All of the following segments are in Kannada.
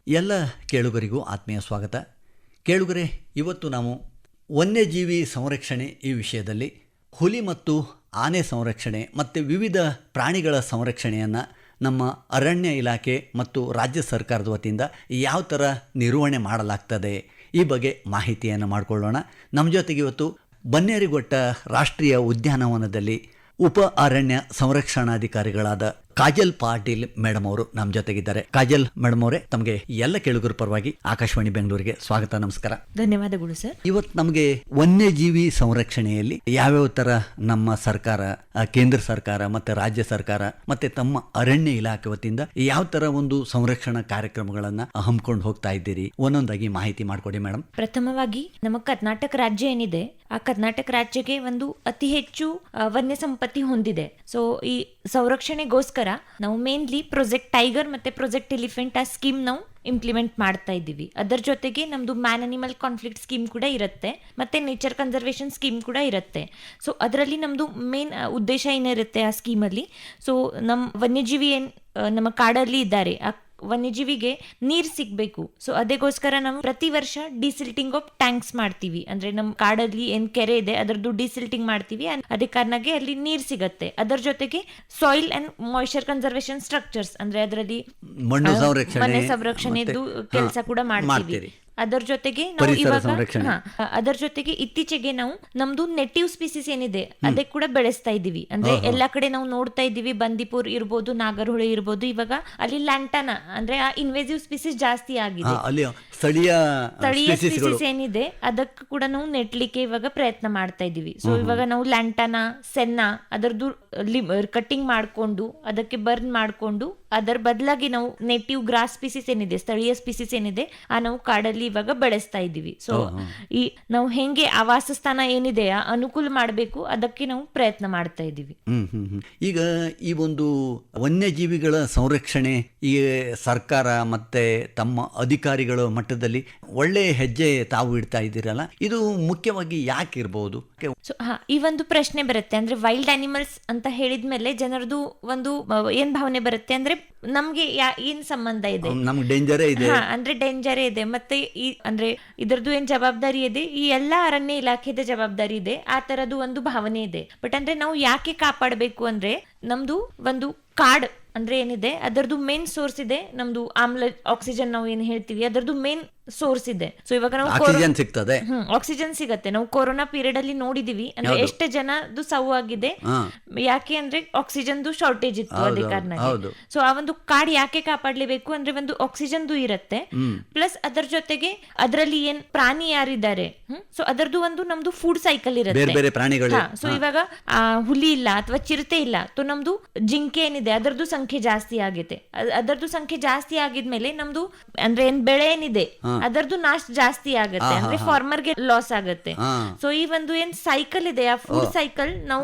ಎಲ್ಲ ಕೇಳುಗರಿಗೂ ಆತ್ಮೀಯ ಸ್ವಾಗತ. ಕೇಳುಗರೆ, ಇವತ್ತು ನಾವು ವನ್ಯಜೀವಿ ಸಂರಕ್ಷಣೆ ಈ ವಿಷಯದಲ್ಲಿ ಹುಲಿ ಮತ್ತು ಆನೆ ಸಂರಕ್ಷಣೆ ಮತ್ತು ವಿವಿಧ ಪ್ರಾಣಿಗಳ ಸಂರಕ್ಷಣೆಯನ್ನು ನಮ್ಮ ಅರಣ್ಯ ಇಲಾಖೆ ಮತ್ತು ರಾಜ್ಯ ಸರ್ಕಾರದ ವತಿಯಿಂದ ಯಾವ ಥರ ನಿರ್ವಹಣೆ ಮಾಡಲಾಗ್ತದೆ ಈ ಬಗ್ಗೆ ಮಾಹಿತಿಯನ್ನು ಮಾಡಿಕೊಳ್ಳೋಣ. ನಮ್ಮ ಜೊತೆಗೆ ಇವತ್ತು ಬನ್ನೇರುಘಟ್ಟ ರಾಷ್ಟ್ರೀಯ ಉದ್ಯಾನವನದಲ್ಲಿ ಉಪ ಅರಣ್ಯ ಸಂರಕ್ಷಣಾಧಿಕಾರಿಗಳಾದ ಕಾಜಲ್ ಪಾಟೀಲ್ ಮೇಡಮ್ ಅವರು ನಮ್ಮ ಜೊತೆಗಿದ್ದಾರೆ. ಕಾಜಲ್ ಮೇಡಮ್ ಅವರೇ, ತಮಗೆ ಎಲ್ಲ ಕೇಳುಗರ ಪರವಾಗಿ ಆಕಾಶವಾಣಿ ಬೆಂಗಳೂರಿಗೆ ಸ್ವಾಗತ, ನಮಸ್ಕಾರ. ಧನ್ಯವಾದಗಳು ಸರ್. ಇವತ್ತು ನಮಗೆ ವನ್ಯಜೀವಿ ಸಂರಕ್ಷಣೆಯಲ್ಲಿ ಯಾವ್ಯಾವ ತರ ನಮ್ಮ ಸರ್ಕಾರ, ಕೇಂದ್ರ ಸರ್ಕಾರ ಮತ್ತೆ ರಾಜ್ಯ ಸರ್ಕಾರ ಮತ್ತೆ ತಮ್ಮ ಅರಣ್ಯ ಇಲಾಖೆ ವತಿಯಿಂದ ಯಾವ ತರ ಒಂದು ಸಂರಕ್ಷಣಾ ಕಾರ್ಯಕ್ರಮಗಳನ್ನ ಹಮ್ಮಿಕೊಂಡು ಹೋಗ್ತಾ ಇದ್ದೀರಿ, ಒಂದೊಂದಾಗಿ ಮಾಹಿತಿ ಮಾಡಿಕೊಡಿ ಮೇಡಮ್. ಪ್ರಥಮವಾಗಿ ನಮ್ಮ ಕರ್ನಾಟಕ ರಾಜ್ಯ ಏನಿದೆ, ಆ ಕರ್ನಾಟಕ ರಾಜ್ಯಕ್ಕೆ ಒಂದು ಅತಿ ಹೆಚ್ಚು ವನ್ಯ ಸಂಪತ್ತಿ ಹೊಂದಿದೆ. ಸೊ ಈ ಸಂರಕ್ಷಣೆಗೋಸ್ಕರ ನಾವು ಮೇನ್ಲಿ ಪ್ರಾಜೆಕ್ಟ್ ಟೈಗರ್ ಮತ್ತೆ ಪ್ರಾಜೆಕ್ಟ್ ಎಲಿಫೆಂಟ್ ಆ ಸ್ಕೀಮ್ ನಾವು ಇಂಪ್ಲಿಮೆಂಟ್ ಮಾಡ್ತಾ ಇದ್ದೀವಿ. ಅದರ ಜೊತೆಗೆ ನಮ್ದು ಮ್ಯಾನ್ ಅನಿಮಲ್ ಕಾನ್ಫ್ಲಿಕ್ಟ್ ಸ್ಕೀಮ್ ಕೂಡ ಇರುತ್ತೆ, ಮತ್ತೆ ನೇಚರ್ ಕನ್ಸರ್ವೇಷನ್ ಸ್ಕೀಮ್ ಕೂಡ ಇರುತ್ತೆ. ಸೊ ಅದರಲ್ಲಿ ನಮ್ದು ಮೇನ್ ಉದ್ದೇಶ ಏನಿರುತ್ತೆ ಆ ಸ್ಕೀಮಲ್ಲಿ, ಸೊ ನಮ್ಮ ವನ್ಯಜೀವಿ ಏನ್ ನಮ್ಮ ಕಾಡಲ್ಲಿ ಇದ್ದಾರೆ, ಆ ವನ್ಯಜೀವಿಗೆ ನೀರ್ ಸಿಗ್ಬೇಕು. ಸೊ ಅದಕ್ಕೋಸ್ಕರ ನಾವು ಪ್ರತಿ ವರ್ಷ ಡಿಸಿಲ್ಟಿಂಗ್ ಆಫ್ ಟ್ಯಾಂಕ್ಸ್ ಮಾಡ್ತೀವಿ. ಅಂದ್ರೆ ನಮ್ಮ ಕಾಡಲ್ಲಿ ಏನ್ ಕೆರೆ ಇದೆ ಅದರದ್ದು ಡಿಸಿಲ್ಟಿಂಗ್ ಮಾಡ್ತೀವಿ. ಅದೇ ಕಾರಣಕ್ಕೆ ಅಲ್ಲಿ ನೀರ್ ಸಿಗತ್ತೆ. ಅದರ ಜೊತೆಗೆ soil and moisture conservation structures, ಅಂದ್ರೆ ಅದರಲ್ಲಿ ಮಣ್ಣು ಸಂರಕ್ಷಣೆದು ಕೆಲಸ ಕೂಡ ಮಾಡ್ತೀವಿ. ಅದರ ಜೊತೆಗೆ ನಾವು ಅದರ ಜೊತೆಗೆ ಇತ್ತೀಚೆಗೆ ನಾವು ನಮ್ದು ನೆಟಿವ್ ಸ್ಪೀಸೀಸ್ ಏನಿದೆ ಅದಕ್ಕೆ ಕೂಡ ಬೆಳೆಸ್ತಾ ಇದೀವಿ. ಅಂದ್ರೆ ಎಲ್ಲಾ ಕಡೆ ನಾವು ನೋಡ್ತಾ ಇದ್ದೀವಿ, ಬಂದಿಪುರ್ ಇರ್ಬೋದು, ನಾಗರಹೊಳೆ ಇರ್ಬೋದು, ಇವಾಗ ಅಲ್ಲಿ ಲ್ಯಾಂಟಾನಾ ಅಂದ್ರೆ ಆ ಇನ್ವೇಸಿವ್ ಸ್ಪೀಸೀಸ್ ಜಾಸ್ತಿ ಆಗಿದೆ. ಸ್ಥಳೀಯ ಸ್ಪೀಸೀಸ್ ಏನಿದೆ ಅದಕ್ಕೆ ಕೂಡ ನಾವು ನೆಟ್ಲಿಕ್ಕೆ ಇವಾಗ ಪ್ರಯತ್ನ ಮಾಡ್ತಾ ಇದೀವಿ. ಸೊ ಇವಾಗ ನಾವು ಲ್ಯಾಂಟಾನಾ, ಸೆನ್ನಾ ಅದರದ್ದು ಕಟ್ಟಿಂಗ್ ಮಾಡ್ಕೊಂಡು ಅದಕ್ಕೆ ಬರ್ನ್ ಮಾಡ್ಕೊಂಡು ಅದರ ಬದಲಾಗಿ ನಾವು ನೇಟಿವ್ ಗ್ರಾಸ್ ಸ್ಪೀಸೀಸ್ ಏನಿದೆ, ಸ್ಥಳೀಯ ಸ್ಪೀಸೀಸ್ ಏನಿದೆ ಆ ನಾವು ಕಾಡಲ್ಲಿ ಇವಾಗ ಬೆಳೆಸ್ತಾ ಇದ್ದೀವಿ. ಸೊ ಈ ನಾವು ಹೆಂಗೆ ಆವಾಸ ಸ್ಥಾನ ಏನಿದೆ ಅನುಕೂಲ ಮಾಡಬೇಕು ಅದಕ್ಕೆ ನಾವು ಪ್ರಯತ್ನ ಮಾಡ್ತಾ ಇದ್ದೀವಿ. ಈಗ ಈ ಒಂದು ವನ್ಯಜೀವಿಗಳ ಸಂರಕ್ಷಣೆ ಈ ಸರ್ಕಾರ ಮತ್ತೆ ತಮ್ಮ ಅಧಿಕಾರಿಗಳ ಮಟ್ಟದಲ್ಲಿ ಒಳ್ಳೆ ಹೆಜ್ಜೆ ತಾವು ಇಡ್ತಾ ಇದ್ದೀರಲ್ಲ, ಇದು ಮುಖ್ಯವಾಗಿ ಯಾಕೆ ಇರಬಹುದು? ಈ ಒಂದು ಪ್ರಶ್ನೆ ಬರುತ್ತೆ. ಅಂದ್ರೆ ವೈಲ್ಡ್ ಅನಿಮಲ್ಸ್ ಅಂತ ಹೇಳಿದ್ಮೇಲೆ ಜನರದು ಒಂದು ಏನ್ ಭಾವನೆ ಬರುತ್ತೆ ಅಂದ್ರೆ ನಮ್ಗೆ ಏನ್ ಸಂಬಂಧ ಇದೆ, ನಮ್ಗೆ ಡೇಂಜರೇ ಇದೆ, ಅಂದ್ರೆ ಡೇಂಜರೇ ಇದೆ, ಮತ್ತೆ ಈ ಅಂದ್ರೆ ಇದರದ್ದು ಏನ್ ಜವಾಬ್ದಾರಿ ಇದೆ, ಈ ಎಲ್ಲಾ ಅರಣ್ಯ ಇಲಾಖೆದ ಜವಾಬ್ದಾರಿ ಇದೆ, ಆ ತರದ್ದು ಒಂದು ಭಾವನೆ ಇದೆ. ಬಟ್ ಅಂದ್ರೆ ನಾವು ಯಾಕೆ ಕಾಪಾಡಬೇಕು ಅಂದ್ರೆ ನಮ್ದು ಒಂದು ಕಾಡ್ ಅಂದ್ರೆ ಏನಿದೆ ಅದರದ್ದು ಮೇನ್ ಸೋರ್ಸ್ ಇದೆ, ನಮ್ದು ಆಕ್ಸಿಜನ್ ನಾವು ಏನ್ ಹೇಳ್ತೀವಿ ಅದರದ್ದು ಮೇನ್ ಸೋರ್ಸ್ ಇದೆ. ಸೊ ಇವಾಗ ನಾವು ಆಕ್ಸಿಜನ್ ಸಿಗತ್ತೆ. ನಾವು ಕೊರೋನಾ ಪೀರಿಯಡ್ ಅಲ್ಲಿ ನೋಡಿದೀವಿ ಅಂದ್ರೆ ಎಷ್ಟು ಜನದ್ದು ಸಾವು ಆಗಿದೆ, ಯಾಕೆ ಅಂದ್ರೆ ಆಕ್ಸಿಜನ್ ಶಾರ್ಟೇಜ್ ಇತ್ತು. ಅದೇ ಕಾರಣ ಸೊ ಆ ಒಂದು ಕಾಡ್ ಯಾಕೆ ಕಾಪಾಡ್ಲೇಬೇಕು ಅಂದ್ರೆ ಒಂದು ಆಕ್ಸಿಜನ್ ಇರುತ್ತೆ, ಪ್ಲಸ್ ಅದರ ಜೊತೆಗೆ ಅದರಲ್ಲಿ ಏನ್ ಪ್ರಾಣಿ ಯಾರಿದ್ದಾರೆ, ಸೊ ಅದರದ್ದು ಒಂದು ನಮ್ದು ಫುಡ್ ಸೈಕಲ್ ಇರುತ್ತೆ. ಸೊ ಇವಾಗ ಹುಲಿ ಇಲ್ಲ ಅಥವಾ ಚಿರತೆ ಇಲ್ಲ, ಸೊ ನಮ್ದು ಜಿಂಕೆ ಏನಿದೆ ಅದರದ್ದು ಸಂಖ್ಯೆ ಜಾಸ್ತಿ ಆಗೈತೆ. ಅದರದ್ದು ಸಂಖ್ಯೆ ಜಾಸ್ತಿ ಆಗಿದ್ಮೇಲೆ ನಮ್ದು ಅಂದ್ರೆ ಏನ್ ಬೆಳೆ ಏನಿದೆ ಅದರದ್ದು ನಾಶ ಜಾಸ್ತಿ ಆಗತ್ತೆ, ಅಂದ್ರೆ ಫಾರ್ಮರ್ಗೆ ಲಾಸ್ ಆಗತ್ತೆ. ಸೊ ಈ ಒಂದು ಏನ್ ಸೈಕಲ್ ಇದೆ ಆ ಫುಡ್ ಸೈಕಲ್ ನಾವು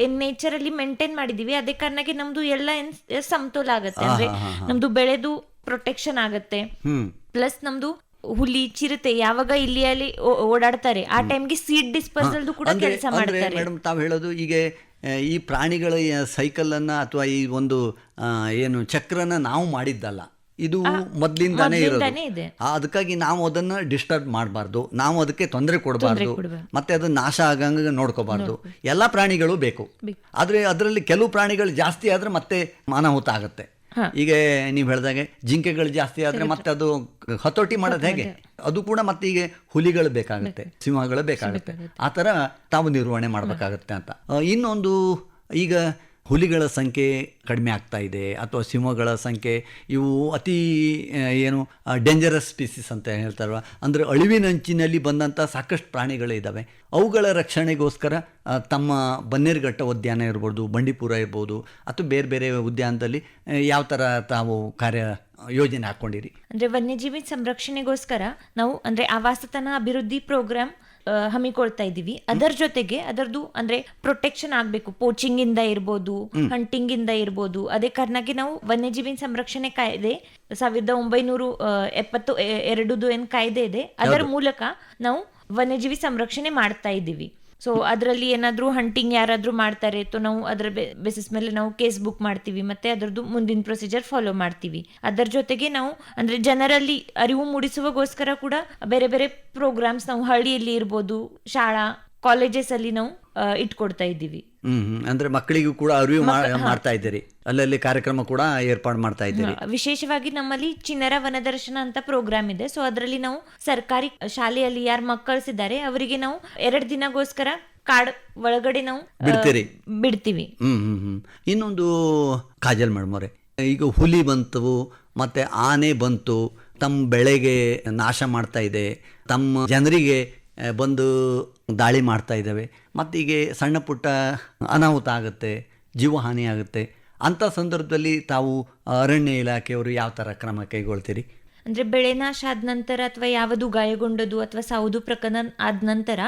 ಏನ್ ನೇಚರ್ ಅಲ್ಲಿ ಮೇಂಟೈನ್ ಮಾಡಿದೀವಿ, ಅದೇ ಕಾರಣಕ್ಕೆ ನಮ್ದು ಎಲ್ಲ ಏನ್ ಸಮತೋಲ ಆಗತ್ತೆ. ಅಂದ್ರೆ ನಮ್ದು ಬೆಳೆದು ಪ್ರೊಟೆಕ್ಷನ್ ಆಗತ್ತೆ, ಪ್ಲಸ್ ನಮ್ದು ಹುಲಿ ಚಿರತೆ ಯಾವಾಗ ಇಲ್ಲಿ ಅಲ್ಲಿ ಓಡಾಡ್ತಾರೆ ಆ ಟೈಮ್ಗೆ ಸೀಡ್ ಡಿಸ್ಪರ್ಸಲ್ ಕೂಡ ಕೆಲಸ ಮಾಡ್ತಾರೆ. ಮೇಡಮ್, ತಾವು ಹೇಳೋದು ಈಗ ಈ ಪ್ರಾಣಿಗಳ ಸೈಕಲ್ ಅನ್ನ ಅಥವಾ ಈ ಒಂದು ಏನು ಚಕ್ರನ ನಾವು ಮಾಡಿದ್ದಲ್ಲ, ಇದು ಮೊದ್ಲಿಂದಾನೇ ಇರೋದು. ಅದಕ್ಕಾಗಿ ನಾವು ಅದನ್ನ ಡಿಸ್ಟರ್ಬ್ ಮಾಡಬಾರ್ದು, ನಾವು ಅದಕ್ಕೆ ತೊಂದರೆ ಕೊಡಬಾರ್ದು, ಮತ್ತೆ ಅದು ನಾಶ ಆಗಂಗ ನೋಡ್ಕೋಬಾರ್ದು. ಎಲ್ಲಾ ಪ್ರಾಣಿಗಳು ಬೇಕು, ಆದ್ರೆ ಅದರಲ್ಲಿ ಕೆಲವು ಪ್ರಾಣಿಗಳು ಜಾಸ್ತಿ ಆದ್ರೆ ಮತ್ತೆ ಅನಾಹುತ ಆಗತ್ತೆ. ಈಗ ನೀವು ಹೇಳ್ದಾಗೆ ಜಿಂಕೆಗಳು ಜಾಸ್ತಿ ಆದ್ರೆ ಮತ್ತೆ ಅದು ಹತೋಟಿ ಮಾಡೋದು ಹೇಗೆ, ಅದು ಕೂಡ ಮತ್ತೆ ಈಗ ಹುಲಿಗಳು ಬೇಕಾಗುತ್ತೆ, ಸಿಂಹಗಳು ಬೇಕಾಗುತ್ತೆ, ಆ ತರ ತಾವು ನಿರ್ವಹಣೆ ಮಾಡ್ಬೇಕಾಗತ್ತೆ ಅಂತ. ಇನ್ನೊಂದು, ಈಗ ಹುಲಿಗಳ ಸಂಖ್ಯೆ ಕಡಿಮೆ ಆಗ್ತಾ ಇದೆ ಅಥವಾ ಸಿಂಹಗಳ ಸಂಖ್ಯೆ, ಇವು ಅತಿ ಏನು ಡೇಂಜರಸ್ ಸ್ಪೀಸೀಸ್ ಅಂತ ಹೇಳ್ತಾರಲ್ವ, ಅಂದರೆ ಅಳಿವಿನಂಚಿನಲ್ಲಿ ಬಂದಂಥ ಸಾಕಷ್ಟು ಪ್ರಾಣಿಗಳು ಇದ್ದಾವೆ. ಅವುಗಳ ರಕ್ಷಣೆಗೋಸ್ಕರ ತಮ್ಮ ಬನ್ನೇರುಘಟ್ಟ ಉದ್ಯಾನ ಇರ್ಬೋದು, ಬಂಡೀಪುರ ಇರ್ಬೋದು, ಅಥವಾ ಬೇರೆ ಬೇರೆ ಉದ್ಯಾನದಲ್ಲಿ ಯಾವ ಥರ ತಾವು ಕಾರ್ಯ ಯೋಜನೆ ಹಾಕ್ಕೊಂಡಿರಿ? ಅಂದರೆ ವನ್ಯಜೀವಿ ಸಂರಕ್ಷಣೆಗೋಸ್ಕರ ನಾವು ಅಂದರೆ ಆವಾಸತನ ಅಭಿವೃದ್ಧಿ ಪ್ರೋಗ್ರಾಮ್ ಹಮ್ಮಿಕೊಳ್ತಾ ಇದ್ದೀವಿ. ಅದರ ಜೊತೆಗೆ ಅದರದ್ದು ಅಂದ್ರೆ ಪ್ರೊಟೆಕ್ಷನ್ ಆಗ್ಬೇಕು, ಪೋಚಿಂಗ್ ಇಂದ ಇರ್ಬೋದು, ಹಂಟಿಂಗ್ ಇಂದ ಇರ್ಬೋದು. ಅದೇ ಕಾರಣಕ್ಕೆ ನಾವು ವನ್ಯಜೀವಿ ಸಂರಕ್ಷಣೆ ಕಾಯ್ದೆ 1972 ಏನ್ ಕಾಯ್ದೆ ಇದೆ, ಅದರ ಮೂಲಕ ನಾವು ವನ್ಯಜೀವಿ ಸಂರಕ್ಷಣೆ ಮಾಡ್ತಾ ಇದ್ದೀವಿ. ಸೊ ಅದರಲ್ಲಿ ಏನಾದರೂ ಹಂಟಿಂಗ್ ಯಾರಾದರೂ ಮಾಡ್ತಾರೆ ನಾವು ಅದರ ಬೇಸಿಸ್ ಮೇಲೆ ನಾವು ಕೇಸ್ ಬುಕ್ ಮಾಡ್ತೀವಿ, ಮತ್ತೆ ಅದರದ್ದು ಮುಂದಿನ ಪ್ರೊಸೀಜರ್ ಫಾಲೋ ಮಾಡ್ತೀವಿ. ಅದರ ಜೊತೆಗೆ ನಾವು ಅಂದ್ರೆ ಜನರಲ್ಲಿ ಅರಿವು ಮೂಡಿಸುವಗೋಸ್ಕರ ಕೂಡ ಬೇರೆ ಬೇರೆ ಪ್ರೋಗ್ರಾಮ್ಸ್ ನಾವು ಹಳ್ಳಿಯಲ್ಲಿ ಇರ್ಬೋದು, ಶಾಲಾ ಕಾಲೇಜಸ್ ಅಲ್ಲಿ ನಾವು ಇಟ್ಕೊಡ್ತಾ ಇದ್ದೀವಿ. ಅಂದ್ರೆ ಮಕ್ಕಳಿಗೂ ಕೂಡ ಅರಿವು ಮಾಡ್ತಾ ಇದ್ದೀರಿ, ಅಲ್ಲಲ್ಲಿ ಕಾರ್ಯಕ್ರಮ ಕೂಡ ಏರ್ಪಾಡು ಮಾಡ್ತಾ ಇದ್ದೀರಿ. ವಿಶೇಷವಾಗಿ ನಮ್ಮಲ್ಲಿ ಚಿನ್ನರ ವನದರ್ಶನ ಅಂತ ಪ್ರೋಗ್ರಾಮ್ ಇದೆ. ಸೊ ಅದರಲ್ಲಿ ನಾವು ಸರ್ಕಾರಿ ಶಾಲೆಯಲ್ಲಿ ಯಾರು ಮಕ್ಕಳಿಸಿದ್ದಾರೆ ಅವರಿಗೆ ನಾವು 2 ದಿನಗೋಸ್ಕರ ಕಾಡ್ ಒಳಗಡೆ ನಾವು ಬಿಡ್ತೀವಿ. ಇನ್ನೊಂದು ಕಾಜಲ್ ಮೇಡಮ್ ಅವರೇ, ಈಗ ಹುಲಿ ಬಂತು ಮತ್ತೆ ಆನೆ ಬಂತು, ತಮ್ಮ ಬೆಳೆಗೆ ನಾಶ ಮಾಡ್ತಾ ಇದೆ, ತಮ್ಮ ಜನರಿಗೆ ಬಂದು ದಾಳಿ ಮಾಡ್ತಾ ಇದ್ದಾವೆ, ಮತ್ತೀಗ ಸಣ್ಣ ಪುಟ್ಟ ಅನಾಹುತ ಆಗುತ್ತೆ, ಜೀವಹಾನಿ ಆಗುತ್ತೆ. ಅಂಥ ಸಂದರ್ಭದಲ್ಲಿ ತಾವು ಅರಣ್ಯ ಇಲಾಖೆಯವರು ಯಾವ ಥರ ಕ್ರಮ ಕೈಗೊಳ್ತೀರಿ? ಅಂದರೆ ಬೆಳೆ ನಾಶ ಆದ ನಂತರ ಅಥವಾ ಯಾವುದು ಗಾಯಗೊಂಡದು ಅಥವಾ ಸಾವುದು ಪ್ರಕರಣ ಆದ ನಂತರ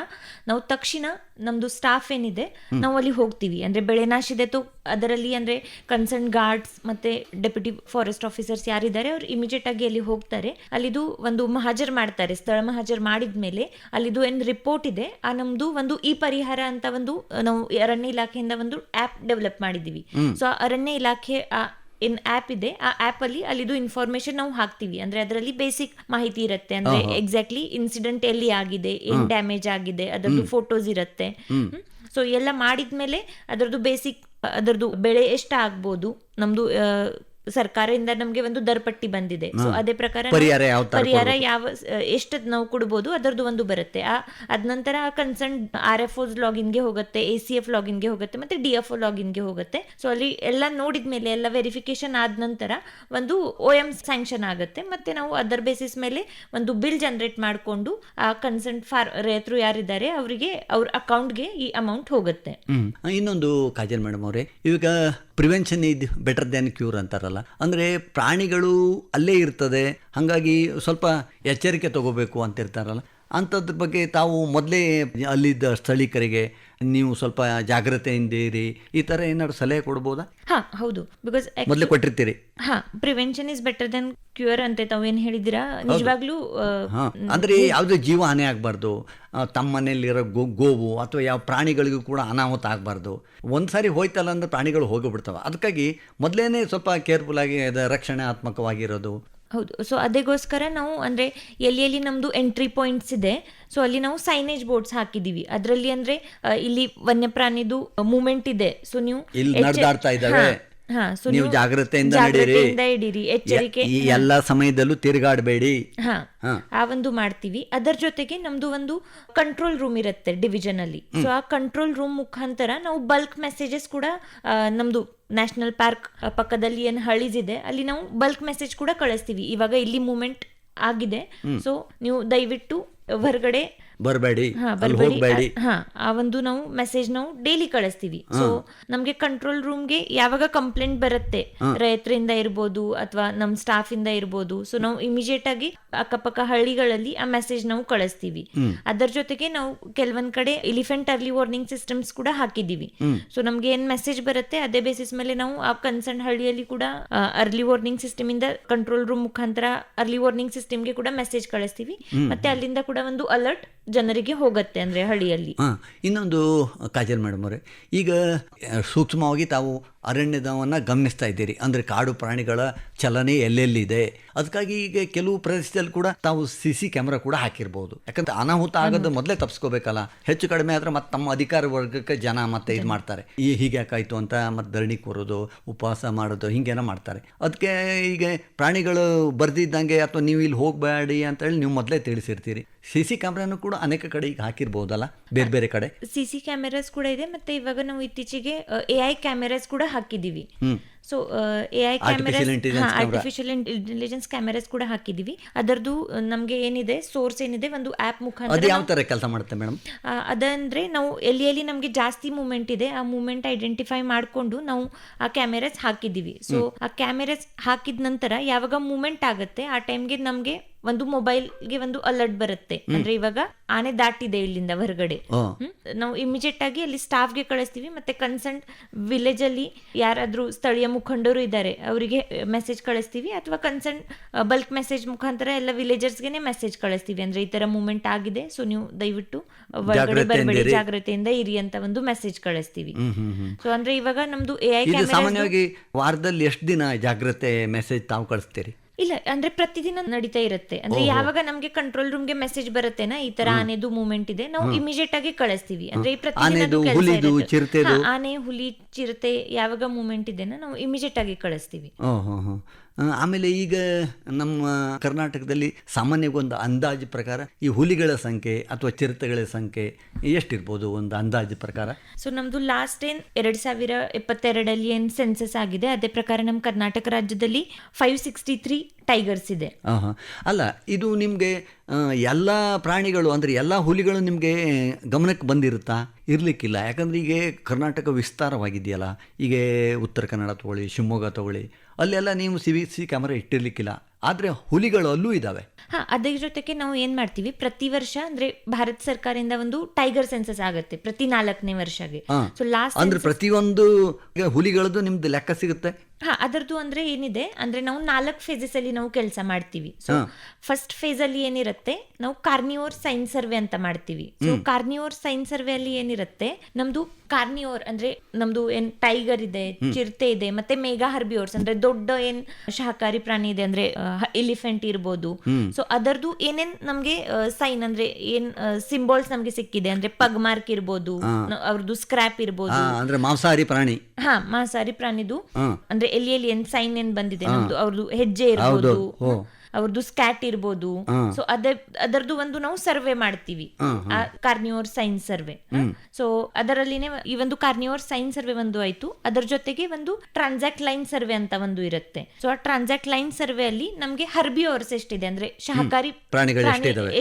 ನಾವು ತಕ್ಷಣ ನಮ್ಮದು ಸ್ಟಾಫ್ ಏನಿದೆ ನಾವು ಅಲ್ಲಿ ಹೋಗ್ತೀವಿ. ಅಂದರೆ ಬೆಳೆ ನಾಶ ಇದೆ ಅದರಲ್ಲಿ ಅಂದರೆ ಕನ್ಸರ್ನ್ ಗಾರ್ಡ್ಸ್ ಮತ್ತು ಡೆಪ್ಯೂಟಿ ಫಾರೆಸ್ಟ್ ಆಫೀಸರ್ಸ್ ಯಾರಿದ್ದಾರೆ ಅವ್ರು ಇಮಿಡಿಯೇಟ್ ಆಗಿ ಅಲ್ಲಿ ಹೋಗ್ತಾರೆ. ಅಲ್ಲಿದು ಒಂದು ಮಹಾಜರ್ ಮಾಡ್ತಾರೆ. ಸ್ಥಳ ಮಹಾಜರ್ ಮಾಡಿದ ಮೇಲೆ ಅಲ್ಲಿದು ಏನು ರಿಪೋರ್ಟ್ ಇದೆ ಆ ನಮ್ಮದು ಒಂದು ಈ ಪರಿಹಾರ ಅಂತ ಒಂದು ನಾವು ಅರಣ್ಯ ಇಲಾಖೆಯಿಂದ ಒಂದು ಆ್ಯಪ್ ಡೆವಲಪ್ ಮಾಡಿದ್ದೀವಿ. ಸೊ ಅರಣ್ಯ ಇಲಾಖೆ ಏನ್ ಆ್ಯಪ್ ಇದೆ ಆ ಆ್ಯಪ್ ಅಲ್ಲಿ ಅಲ್ಲಿದು ಇನ್ಫಾರ್ಮೇಶನ್ ನಾವು ಹಾಕ್ತೀವಿ. ಅಂದ್ರೆ ಅದರಲ್ಲಿ ಬೇಸಿಕ್ ಮಾಹಿತಿ ಇರುತ್ತೆ. ಅಂದ್ರೆ ಎಕ್ಸಾಕ್ಟ್ಲಿ ಇನ್ಸಿಡೆಂಟ್ ಎಲ್ಲಿ ಆಗಿದೆ, ಏನ್ ಡ್ಯಾಮೇಜ್ ಆಗಿದೆ, ಅದರದ್ದು ಫೋಟೋಸ್ ಇರುತ್ತೆ. ಸೊ ಎಲ್ಲ ಮಾಡಿದ್ಮೇಲೆ ಅದರದ್ದು ಬೇಸಿಕ್ ಅದರದ್ದು ಬೆಳೆ ಎಷ್ಟು ಆಗ್ಬೋದು, ನಮ್ದು ಸರ್ಕಾರದಿಂದ ನಮಗೆ ಒಂದು ದರಪಟ್ಟಿ ಬಂದಿದೆ. ಸೊ ಅದೇ ಪ್ರಕಾರ ಪರಿಹಾರ ಯಾವ ಎಷ್ಟು ನಾವು ಕೊಡ್ಬೋದು ಅದರದ್ದು ಒಂದು ಬರುತ್ತೆ. ಅದ ನಂತರ ಕನ್ಸರ್ನ್ RFOs ಲಾಗಿನ್ಗೆ ಹೋಗುತ್ತೆ, ACF ಲಾಗಿನ್ಗೆ ಹೋಗುತ್ತೆ, ಮತ್ತೆ DFO ಲಾಗಿನ್ಗೆ ಹೋಗುತ್ತೆ. ಸೊ ಅಲ್ಲಿ ಎಲ್ಲ ನೋಡಿದ್ಮೇಲೆ ಎಲ್ಲ ವೆರಿಫಿಕೇಶನ್ ಆದ ನಂತರ ಒಂದು OM ಸ್ಯಾಂಕ್ಷನ್ ಆಗುತ್ತೆ. ಮತ್ತೆ ನಾವು ಅದರ ಬೇಸಿಸ್ ಮೇಲೆ ಒಂದು ಬಿಲ್ ಜನರೇಟ್ ಮಾಡಿಕೊಂಡು ಆ ಕನ್ಸರ್ನ್ ರೈತರು ಯಾರಿದ್ದಾರೆ ಅವರಿಗೆ ಅವ್ರ ಅಕೌಂಟ್ಗೆ ಈ ಅಮೌಂಟ್ ಹೋಗುತ್ತೆ. ಇನ್ನೊಂದು ಕಾಜಲ್ ಮೇಡಮ್ ಅವರೇ, ಈಗ ಪ್ರಿವೆನ್ಷನ್ ಇದ್ ಬೆಟರ್ ದ್ಯಾನ್ ಕ್ಯೂರ್ ಅಂತಾರಲ್ಲ, ಅಂದರೆ ಪ್ರಾಣಿಗಳು ಅಲ್ಲೇ ಇರ್ತದೆ, ಹಾಗಾಗಿ ಸ್ವಲ್ಪ ಎಚ್ಚರಿಕೆ ತಗೋಬೇಕು ಅಂತಿರ್ತಾರಲ್ಲ, ಅಂಥದ್ರ ಬಗ್ಗೆ ತಾವು ಮೊದಲೇ ಅಲ್ಲಿದ್ದ ಸ್ಥಳೀಕರಿಗೆ ನೀವು ಸ್ವಲ್ಪ ಜಾಗ್ರತೆಯಿಂದ ಇರಿ, ಈ ಥರ ಏನಾದ್ರು ಸಲಹೆ ಕೊಡ್ಬೋದಾ? ಹೌದು, ಬಿಕಾಸ್ ಮೊದಲೇ ಕೊಟ್ಟಿರ್ತೀರಿ. Prevention is better than cure ಅಂತ ತಾವು ಏನು ಹೇಳಿದಿರಾ, ನಿಜವಾಗ್ಲೂ ಅಂದರೆ ಯಾವುದೇ ಜೀವ ಹಾನಿ ಆಗಬಾರ್ದು, ತಮ್ಮ ಮನೆಯಲ್ಲಿರೋ ಗೋವು ಅಥವಾ ಯಾವ ಪ್ರಾಣಿಗಳಿಗೂ ಕೂಡ ಅನಾಹುತ ಆಗಬಾರ್ದು. ಒಂದ್ಸಾರಿ ಹೋಯ್ತಲ್ಲ ಅಂದ್ರೆ ಪ್ರಾಣಿಗಳು ಹೋಗಿಬಿಡ್ತಾವೆ. ಅದಕ್ಕಾಗಿ ಮೊದಲೇನೆ ಸ್ವಲ್ಪ ಕೇರ್ಫುಲ್ ಆಗಿ ರಕ್ಷಣಾತ್ಮಕವಾಗಿರೋದು. ಹೌದು. ಸೊ ಅದಕ್ಕೋಸ್ಕರ ನಾವು ಅಂದರೆ ಎಲ್ಲಿ ನಮ್ಮದು ಎಂಟ್ರಿ ಪಾಯಿಂಟ್ಸ್ ಇದೆ, ಸೊ ಅಲ್ಲಿ ನಾವು ಸೈನೇಜ್ ಬೋರ್ಡ್ಸ್ ಹಾಕಿದ್ದೀವಿ. ಅದರಲ್ಲಿ ಅಂದರೆ ಇಲ್ಲಿ ವನ್ಯಪ್ರಾಣಿದು ಮೂವ್ಮೆಂಟ್ ಇದೆ, ಸೊ ನೀವು ನೀವು ಜಾಗ್ರತೆಯಿಂದ ಇಡೀರಿ, ಎಚ್ಚರಿಕೆ ಎಲ್ಲ ಸಮಯದಲ್ಲೂ ತಿರುಗಾಡಬೇಡಿ. ಆ ಒಂದು ಮಾಡ್ತೀವಿ. ಅದರ ಜೊತೆಗೆ ನಮ್ದು ಒಂದು ಕಂಟ್ರೋಲ್ ರೂಮ್ ಇರುತ್ತೆ ಡಿವಿಷನ್ ಅಲ್ಲಿ. ಸೊ ಆ ಕಂಟ್ರೋಲ್ ರೂಮ್ ಮುಖಾಂತರ ನಾವು ಬಲ್ಕ್ ಮೆಸೇಜಸ್ ಕೂಡ ನಮ್ದು ನ್ಯಾಷನಲ್ ಪಾರ್ಕ್ ಪಕ್ಕದಲ್ಲಿ ಏನು ಹಳ್ಳಿಸಿದೆ ಅಲ್ಲಿ ನಾವು ಬಲ್ಕ್ ಮೆಸೇಜ್ ಕೂಡ ಕಳಿಸ್ತೀವಿ. ಇವಾಗ ಇಲ್ಲಿ ಮೂವ್ಮೆಂಟ್ ಆಗಿದೆ, ಸೊ ನೀವು ದಯವಿಟ್ಟು ಹೊರಗಡೆ ಬರಬೇಡಿ. ಆ ಒಂದು ನಾವು ಮೆಸೇಜ್ ನಾವು ಡೈಲಿ ಕಳಿಸ್ತೀವಿ. ಸೊ ನಮ್ಗೆ ಕಂಟ್ರೋಲ್ ರೂಮ್ಗೆ ಯಾವಾಗ ಕಂಪ್ಲೇಂಟ್ ಬರುತ್ತೆ ರೈತರಿಂದ ಇರ್ಬೋದು ಅಥವಾ ನಮ್ ಸ್ಟಾಫ್ ಇಂದ ಇರ್ಬೋದು, ಸೊ ನಾವು ಇಮಿಡಿಯೇಟ್ ಆಗಿ ಅಕ್ಕಪಕ್ಕ ಹಳ್ಳಿಗಳಲ್ಲಿ ಆ ಮೆಸೇಜ್ ನಾವು ಕಳಿಸ್ತೀವಿ. ಅದರ ಜೊತೆಗೆ ನಾವು ಕೆಲವೊಂದ್ ಕಡೆ ಎಲಿಫೆಂಟ್ ಅರ್ಲಿ ವಾರ್ನಿಂಗ್ ಸಿಸ್ಟಮ್ಸ್ ಕೂಡ ಹಾಕಿದೀವಿ. ಸೊ ನಮ್ಗೆ ಏನ್ ಮೆಸೇಜ್ ಬರುತ್ತೆ ಅದೇ ಬೇಸಿಸ್ ಮೇಲೆ ನಾವು ಆ ಕನ್ಸರ್ನ್ ಹಳ್ಳಿಯಲ್ಲಿ ಕೂಡ ಅರ್ಲಿ ವಾರ್ನಿಂಗ್ ಸಿಸ್ಟಮ್ ಇಂದ ಕಂಟ್ರೋಲ್ ರೂಮ್ ಮುಖಾಂತರ ಅರ್ಲಿ ವಾರ್ನಿಂಗ್ ಸಿಸ್ಟಮ್ಗೆ ಕೂಡ ಮೆಸೇಜ್ ಕಳಿಸ್ತೀವಿ. ಮತ್ತೆ ಅಲ್ಲಿಂದ ಕೂಡ ಒಂದು ಅಲರ್ಟ್ ಜನರಿಗೆ ಹೋಗುತ್ತೆ ಅಂದ್ರೆ ಹಳ್ಳಿಯಲ್ಲಿ. ಇನ್ನೊಂದು ಕಾಜಲ್ ಮೇಡಮ್ ಅವರೇ, ಈಗ ಸೂಕ್ಷ್ಮವಾಗಿ ತಾವು ಅರಣ್ಯದವನ್ನು ಗಮನಿಸ್ತಾ ಇದ್ದೀರಿ, ಅಂದರೆ ಕಾಡು ಪ್ರಾಣಿಗಳ ಚಲನೆ ಎಲ್ಲೆಲ್ಲಿದೆ. ಅದಕ್ಕಾಗಿ ಈಗ ಕೆಲವು ಪ್ರದೇಶದಲ್ಲಿ ಕೂಡ ತಾವು CC ಕ್ಯಾಮ್ರಾ ಕೂಡ ಹಾಕಿರ್ಬೋದು. ಯಾಕಂದ್ರೆ ಅನಾಹುತ ಆಗೋದು ಮೊದಲೇ ತಪ್ಪಿಸ್ಕೋಬೇಕಲ್ಲ. ಹೆಚ್ಚು ಕಡಿಮೆ ಆದರೆ ಮತ್ತೆ ತಮ್ಮ ಅಧಿಕಾರ ವರ್ಗಕ್ಕೆ ಜನ ಮತ್ತೆ ಇದು ಮಾಡ್ತಾರೆ, ಹೀಗೆ ಯಾಕಾಯ್ತು ಅಂತ ಮತ್ತೆ ಧರಣಿ ಕೂರೋದು, ಉಪವಾಸ ಮಾಡೋದು, ಹಿಂಗೇನೋ ಮಾಡ್ತಾರೆ. ಅದಕ್ಕೆ ಈಗ ಪ್ರಾಣಿಗಳು ಬರ್ದಿದ್ದಂಗೆ ಅಥವಾ ನೀವು ಇಲ್ಲಿ ಹೋಗಬೇಡಿ ಅಂತೇಳಿ ನೀವು ಮೊದಲೇ ತಿಳಿಸಿರ್ತೀರಿ. CC ಕ್ಯಾಮ್ರಾನು ಕೂಡ ಅನೇಕ ಕಡೆ ಈಗ ಹಾಕಿರ್ಬೋದಲ್ಲ, ಬೇರೆ ಬೇರೆ ಕಡೆ CC ಕ್ಯಾಮೆರಾಸ್ ಕೂಡ ಇದೆ. ಮತ್ತೆ ಇವಾಗ ನಾವು ಇತ್ತೀಚೆಗೆ AI ಕ್ಯಾಮೆರಾಸ್ ಕೂಡ ಹಾಕಿದ್ದೀವಿ. So AI cameras, artificial intelligence cameras ಕೂಡ ಹಾಕಿದ್ದೀವಿ. ಅದರದ್ದು ನಮಗೆ ಏನಿದೆ ಸೋರ್ಸ್ ಏನಿದೆ ಒಂದು ಆ್ಯಪ್ ಮುಖಾಂತರ ಯಾವ ಥರ ಕೆಲಸ ಮಾಡುತ್ತೆ ಮೇಡಮ್? ಅದಂದ್ರೆ ನಾವು ಎಲ್ಲಿ ನಮಗೆ ಜಾಸ್ತಿ ಮೂವ್ಮೆಂಟ್ ಇದೆ ಆ ಮೂವ್ಮೆಂಟ್ ಐಡೆಂಟಿಫೈ ಮಾಡಿಕೊಂಡು ನಾವು ಆ ಕ್ಯಾಮೆರಾಸ್ ಹಾಕಿದ್ದೀವಿ. ಸೊ ಆ ಕ್ಯಾಮೆರಾಸ್ ಹಾಕಿದ ನಂತರ ಯಾವಾಗ ಮೂವ್ಮೆಂಟ್ ಆಗುತ್ತೆ ಆ ಟೈಮ್ಗೆ ನಮಗೆ ಒಂದು ಮೊಬೈಲ್ಗೆ ಒಂದು ಅಲರ್ಟ್ ಬರುತ್ತೆ. ಅಂದ್ರೆ ಇವಾಗ ಆನೆ ದಾಟಿದೆ ಇಲ್ಲಿಂದ ಹೊರಗಡೆ, ನಾವು ಇಮಿಡಿಯೇಟ್ ಆಗಿ ಅಲ್ಲಿ ಸ್ಟಾಫ್ಗೆ ಕಳಿಸ್ತೀವಿ. ಮತ್ತೆ ಕನ್ಸರ್ನ್ ವಿಲೇಜ್ ಅಲ್ಲಿ ಯಾರಾದ್ರೂ ಸ್ಥಳೀಯ ಮುಖಂಡರು ಇದ್ದಾರೆ ಅವರಿಗೆ ಮೆಸೇಜ್ ಕಳಿಸ್ತೀವಿ, ಅಥವಾ ಕನ್ಸರ್ನ್ ಬಲ್ಕ್ ಮೆಸೇಜ್ ಮುಖಾಂತರ ಎಲ್ಲ ವಿಲೇಜರ್ಸ್ಗೆ ಮೆಸೇಜ್ ಕಳಿಸ್ತೀವಿ. ಅಂದ್ರೆ ಈ ತರ ಮೂವ್ಮೆಂಟ್ ಆಗಿದೆ, ಸೊ ನೀವು ದಯವಿಟ್ಟು ಒಳಗಡೆ ಬರಬೇಡಿ, ಜಾಗ್ರತೆಯಿಂದ ಇರಿ ಅಂತ ಒಂದು ಮೆಸೇಜ್ ಕಳಿಸ್ತೀವಿ. ಸೊ ಅಂದ್ರೆ ಇವಾಗ ನಮ್ದು AI ಇದು ಸಾಮಾನ್ಯವಾಗಿ ವಾರದಲ್ಲಿ ಎಷ್ಟು ದಿನ ಜಾಗ್ರತೆ ಮೆಸೇಜ್ ತಾವು ಕಳಿಸ್ತೀರಿ? ಇಲ್ಲ ಅಂದ್ರೆ ಪ್ರತಿದಿನ ನಡೀತಾ ಇರುತ್ತೆ. ಅಂದ್ರೆ ಯಾವಾಗ ನಮ್ಗೆ ಕಂಟ್ರೋಲ್ ರೂಮ್ಗೆ ಮೆಸೇಜ್ ಬರುತ್ತೆನಾ ಈ ತರ ಆನೆದು ಮೂವ್ಮೆಂಟ್ ಇದೆ, ನಾವು ಇಮಿಡಿಯೇಟ್ ಆಗಿ ಕಳಿಸ್ತೀವಿ. ಅಂದ್ರೆ ಪ್ರತಿದಿನ ಆನೆ, ಹುಲಿ, ಚಿರತೆ ಯಾವಾಗ ಮೂವ್ಮೆಂಟ್ ಇದೆನಾ ನಾವು ಇಮಿಡಿಯೇಟ್ ಆಗಿ ಕಳಿಸ್ತೀವಿ. ಆಮೇಲೆ ಈಗ ನಮ್ಮ ಕರ್ನಾಟಕದಲ್ಲಿ ಸಾಮಾನ್ಯವಾಗಿ ಒಂದು ಅಂದಾಜು ಪ್ರಕಾರ ಈ ಹುಲಿಗಳ ಸಂಖ್ಯೆ ಅಥವಾ ಚಿರತೆಗಳ ಸಂಖ್ಯೆ ಎಷ್ಟಿರ್ಬೋದು ಒಂದು ಅಂದಾಜು ಪ್ರಕಾರ? ಸೊ ನಮ್ದು ಲಾಸ್ಟ್ 2022 ಏನ್ ಸೆನ್ಸಸ್ ಆಗಿದೆ ಅದೇ ಪ್ರಕಾರ ನಮ್ಮ ಕರ್ನಾಟಕ ರಾಜ್ಯದಲ್ಲಿ 563 ಟೈಗರ್ಸ್ ಇದೆ. ಅಲ್ಲ, ಇದು ನಿಮಗೆ ಎಲ್ಲ ಪ್ರಾಣಿಗಳು ಅಂದರೆ ಎಲ್ಲ ಹುಲಿಗಳು ನಿಮಗೆ ಗಮನಕ್ಕೆ ಬಂದಿರುತ್ತಾ? ಇರಲಿಕ್ಕಿಲ್ಲ, ಯಾಕಂದರೆ ಈಗ ಕರ್ನಾಟಕ ವಿಸ್ತಾರವಾಗಿದೆಯಲ್ಲ. ಈಗ ಉತ್ತರ ಕನ್ನಡ ತಗೊಳ್ಳಿ, ಶಿವಮೊಗ್ಗ ತಗೊಳ್ಳಿ, ಅಲ್ಲೆಲ್ಲ ನೀವು CCTV ಕ್ಯಾಮರಾ ಇಟ್ಟಿರ್ಲಿಕ್ಕಿಲ್ಲ, ಆದರೆ ಹುಲಿಗಳು ಅಲ್ಲೂ ಇದ್ದಾವೆ. ಅದ್ರ ಜೊತೆಗೆ ನಾವು ಏನ್ ಮಾಡ್ತೀವಿ, ಪ್ರತಿ ವರ್ಷ ಅಂದ್ರೆ ಭಾರತ ಸರ್ಕಾರದಿಂದ ಒಂದು ಟೈಗರ್ ಸೆನ್ಸಸ್ ಆಗುತ್ತೆ ಪ್ರತಿ 4ನೇ ವರ್ಷಗೆ. ಸೊ ಲಾಸ್ಟ್ ಅಂದ್ರೆ ಪ್ರತಿಯೊಂದು ಹುಲಿಗಳದ್ದು ನಿಮ್ದು ಲೆಕ್ಕ ಸಿಗುತ್ತೆ. ಅದರದ್ದು ಅಂದ್ರೆ ಏನಿದೆ ಅಂದ್ರೆ ನಾವು 4 ಫೇಸಸ್ ಅಲ್ಲಿ ನಾವು ಕೆಲಸ ಮಾಡ್ತೀವಿ. ಸೊ ಫಸ್ಟ್ ಫೇಸ್ ಅಲ್ಲಿ ಏನಿರುತ್ತೆ, ನಾವು ಕಾರ್ನಿವೋರ್ ಸೈನ್ ಸರ್ವೆ ಅಂತ ಮಾಡ್ತೀವಿ. ಸೊ ಕಾರ್ನಿವೋರ್ ಸೈನ್ ಸರ್ವೆ ಅಲ್ಲಿ ಏನಿರುತ್ತೆ, ನಮ್ದು ಕಾರ್ನಿವೋರ್ ಅಂದ್ರೆ ನಮ್ದು ಏನ್ ಟೈಗರ್ ಇದೆ, ಚಿರತೆ ಇದೆ, ಮತ್ತೆ ಮೇಗಾ ಹರ್ಬಿವೋರ್ಸ್ ಅಂದ್ರೆ ದೊಡ್ಡ ಏನ್ ಶಾಕಾಹಾರಿ ಪ್ರಾಣಿ ಇದೆ ಅಂದ್ರೆ ಎಲಿಫೆಂಟ್ ಇರ್ಬೋದು. ಸೊ ಅದರದ್ದು ಏನೇನ್ ನಮ್ಗೆ ಸೈನ್ ಅಂದ್ರೆ ಏನ್ ಸಿಂಬಲ್ಸ್ ನಮ್ಗೆ ಸಿಕ್ಕಿದೆ ಅಂದ್ರೆ ಪಗ್ ಮಾರ್ಕ್ ಇರ್ಬೋದು, ಅವ್ರದ್ದು ಸ್ಕ್ರಾಪ್ ಇರ್ಬೋದು, ಅಂದ್ರೆ ಮಾಂಸಾಹಾರಿ ಪ್ರಾಣಿ. ಮಾಂಸಾಹಾರಿ ಪ್ರಾಣಿದು ಅಂದ್ರೆ ಎಲ್ಲಿ ಏನ್ ಸೈನ್ ಏನ್ ಬಂದಿದೆ ನಮ್ದು, ಅವ್ರದ್ದು ಹೆಜ್ಜೆ ಇರ್ಬೋದು, ಅವ್ರದ್ದು ಸ್ಕ್ಯಾಟ್ ಇರ್ಬೋದು. ಸೊ ಅದರದ್ದು ಒಂದು ನಾವು ಸರ್ವೆ ಮಾಡ್ತೀವಿ, ಕಾರ್ನಿವೋರ್ ಸೈನ್ ಸರ್ವೆ. ಸೊ ಅದರಲ್ಲಿನೇ ಈ ಒಂದು ಕಾರ್ನಿವೋರ್ ಸೈನ್ ಸರ್ವೆ ಒಂದು ಆಯ್ತು. ಅದರ ಜೊತೆಗೆ ಒಂದು ಟ್ರಾನ್ಸಾಕ್ಟ್ ಲೈನ್ ಸರ್ವೆ ಅಂತ ಒಂದು ಇರುತ್ತೆ. ಸೊ ಆ ಟ್ರಾನ್ಸಾಕ್ಟ್ ಲೈನ್ ಸರ್ವೆ ಅಲ್ಲಿ ನಮ್ಗೆ ಹರ್ಬಿವೋರ್ಸ್ ಎಷ್ಟಿದೆ ಅಂದ್ರೆ ಶಾಕಾಹಾರಿ ಪ್ರಾಣಿ